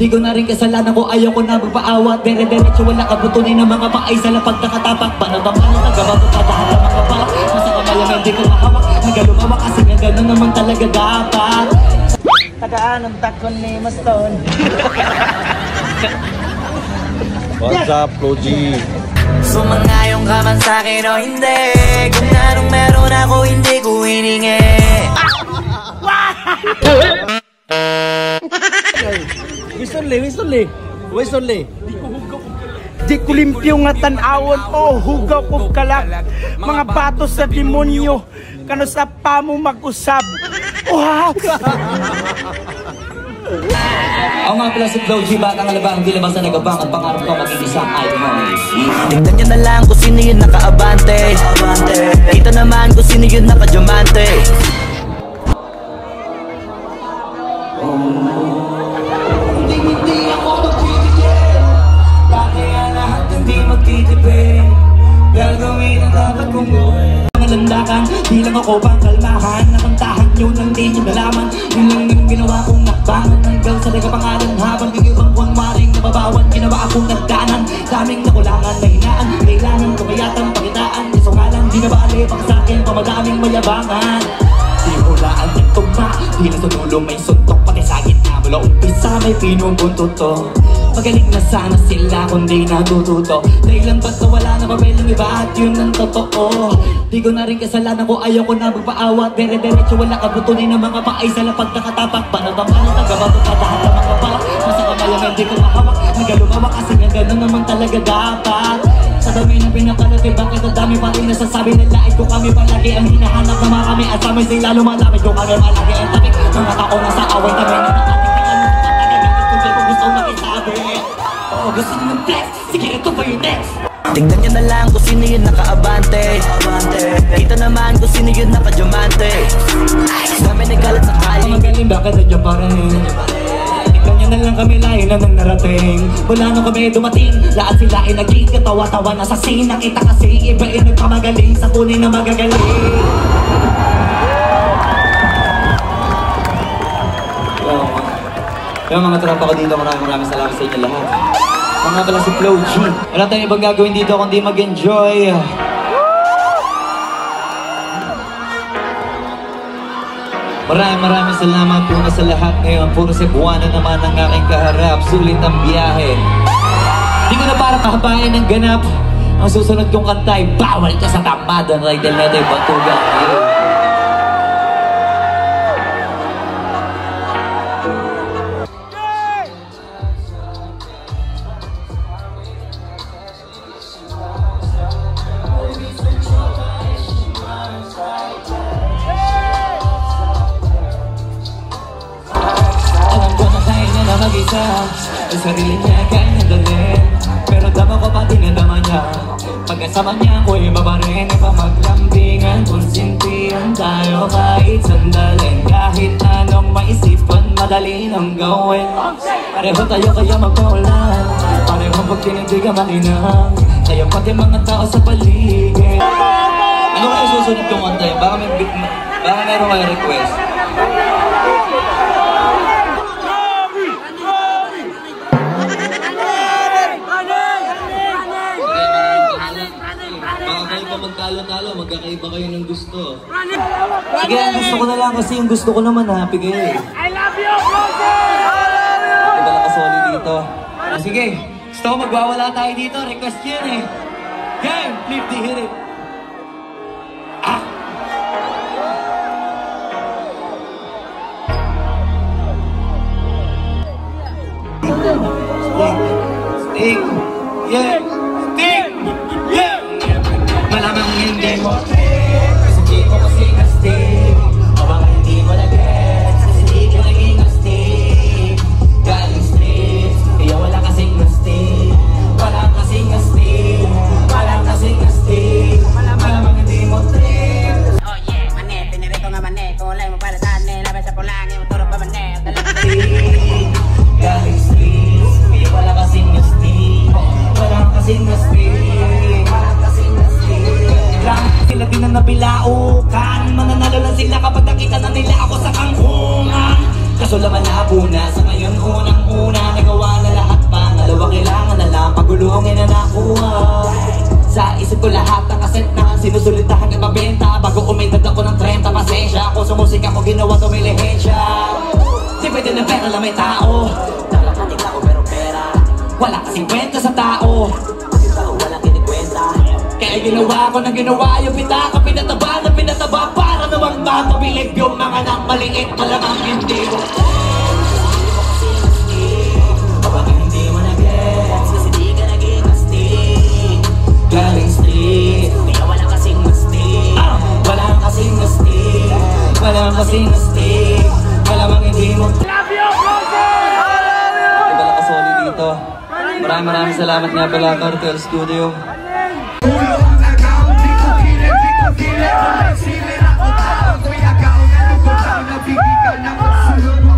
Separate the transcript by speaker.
Speaker 1: Di ko na rin kasalanan ko, ayaw ko na magpaawat. Dere-derecho wala kabutunin ng mga paay sa lapag nakatapak. Panatapanan ng gabato katahan ng mga pa. Nasa kamalaman di ko mahawak, nagalumawa kasi nga gano'n naman talaga dapat. Tagaan ang takon ni Maston.
Speaker 2: What's up, Floji?
Speaker 3: Sumangayong ka man sa'kin o hindi, kung anong meron ako hindi ko hiningi.
Speaker 4: Wisonli. Di ko limpyo nga tanawon o hugaw ko kalag. Mga bato sa demonyo, kano sa pamo mag-usab. Wow!
Speaker 1: Ako nga pala si Floji, batang alabang, di labas na nagabang at pangarap ko maging isang icon.
Speaker 3: Tignan nyo na lang kung sino yun naka-abante. Dito naman kung sino yun naka-diamante.
Speaker 1: Hindi ako magtitipid, kaya lahat hindi magtitipid. Gagawin ang dapat kong gawin. Landakan, di lang ako pang kalmahan. Nakantahan nyo nang di nyo nalaman. Yun lang yung ginawa kong nakbangan. Hanggang sa nagapangalan habang yung ibang buwang maring nababawan. Ginawa akong nagdaanan, daming nakulangan na hinaan. Kailangan ko kayatang pakitaan. Isungalan, di na bali pang sa'kin pamadaming mayabangan. Di hulaan ng tugma, di na sunulo may suntok. Pati sa gitna mula umpisa may pinupunto to. Magaling na sana sila kung di natututo. Dahilan ba't nawala na papel ng iba at yun ang totoo. Di ko na rin kasalanan ko, ayaw ko na magpaawat. Dere-derecho wala kabutunin ng mga paay sa lapag nakatapak. Panatapanan ng gabato katahan ng mga pa. Nasa kamalaman di ko mahawak, nagalumawa kasi nga gano'n naman talaga dapat. Sa dami ng pinakalati, bakit ang dami pa rin nasasabi na lait ko kami palagi ang hinahanap na mga kami. At sa may sila lumalapit ko kami malagi ang tapik. Mga tao na sa away tabi na gusto nyo ng flex, sige ito pa yung next.
Speaker 3: Tignan nyo na lang kung sino yun naka-abante. Dito naman kung sino yun naka-diamante. Dami nagalat sa kali.
Speaker 1: Magaling bakit nandiyan pa rin? Tignan nyo na lang kami layo na nang narating. Wala na kami dumating, lahat sila ay naging katawa-tawa na sa scene. Nakita kasi iba ay nagpamagaling sa kunin na magagaling. Yung mga tropa ko dito, maraming salamat sa inyo lahat. Ako nga pala si Floji. Wala tayong ibang gagawin dito kundi mag-enjoy. Maraming salamat po na sa lahat ngayon. Puro Cebuano naman ang aking kaharap. Sulit ang biyahe. Hindi ko na para kahabayan ng ganap. Ang susunod kong kantay, bawal ka sa tamadan. Like the letter Batugan. Ang sarili niya kanya dalhin, pero dama ko pati na dama niya. Pagkasama niya ako'y iba rin. Ipamaglambingan, konsintihan tayo kahit sandalin. Kahit anong maisipan, madali nang gawin. Pareho tayo kaya magpaulan, pareho pag tinindigan malinang. Kaya pati mga tao sa paligid. Ano kayo susunod kong kanta? Baka meron kayo request. Magtalo-talo, magkakaiba kayo ng gusto. Sige, ang gusto ko na lang kasi yung gusto ko naman happy kayo eh.
Speaker 4: I love you, Floji!
Speaker 1: Diba lang kasoli dito? Sige, gusto ko magwawala tayo dito, request yun eh. Game, flip the hit it. Stick, yeah, stick, yeah. Malamang hindi mo kasi hindi ko kasi na-stick. O baka hindi mo na-get kasi hindi ko naging na-stick. Galing street, kaya wala kasing na-stick. Wala kasing na-stick. Wala kasing na-stick. Malamang hindi mo trip.
Speaker 5: Oh yeah, mané, pinirito nga mané. Kulay mo para saan eh, labas sa pulangin mo turo pa mané.
Speaker 1: Galing street, kaya wala kasing na-stick.
Speaker 3: Ating tao pero pera.
Speaker 1: Wala kasing kwenta sa tao.
Speaker 3: Yung tao walang kinikwenta.
Speaker 1: Kaya ginawa ko ng ginawa, yung pitaka pinataba na pinataba, para namang mapabilib yung mga nang maliit. Malamang hindi mo kapag hindi mo na-gets,
Speaker 3: Kasi di ka naging astig.
Speaker 1: galing street.
Speaker 3: Kaya wala kasing mastig.
Speaker 1: Walang kasing astig, walang kasing astig. Malamang hindi mo
Speaker 2: Iba lang kasoli dito. Maraming salamat nga pala, Cartel Studio.
Speaker 6: Ulo ang account, di ko kilit, di ko kilit. Kung may silin ako tao, may account, ano ko tao, nabigyan ng magsulong.